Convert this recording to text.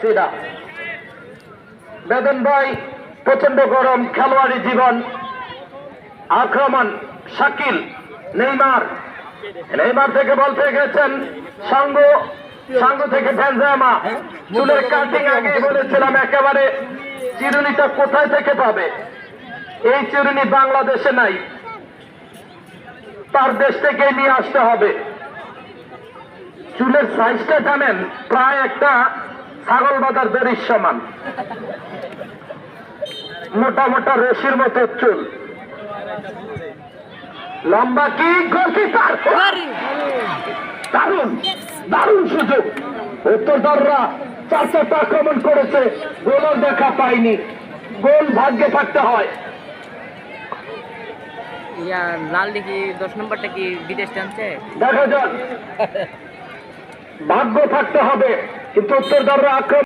পারছি না। বেদন ভাই প্রচন্ড গরম, খেলোয়াড়ি জীবন, আক্রমণ শাকিল, নেইমার থেকে বল পেয়ে গেছেন সাঙ্গু থেকে বেনজেমা। চুলের কাটিং আগে বলেছিলাম একেবারে চিরুনিটা কোথায় থেকে পাবে, এই চিরুনি বাংলাদেশে নাই, তার দেশ থেকে নিয়ে আসতে হবে। চুলের সাইজটা জানেন, প্রায় একটা ছাগল বাঁধার দড়ির সমান, মোটা মোটা রশির মতো চুল, লম্বা কি গোলকিপার, দারুণ দারুণ সুযোগ। উত্তরদাররা 4-4টা আক্রমণ করেছে, গোলও দেখা পায়নি। গোল ভাগ্যে থাকতে হয়। লাল দেখি 10 নম্বরটা কি বিদেশ টানছে, দেখা যাক, ভাগ্য থাকতে হবে। কিন্তু উত্তরদাররা আক্রমণ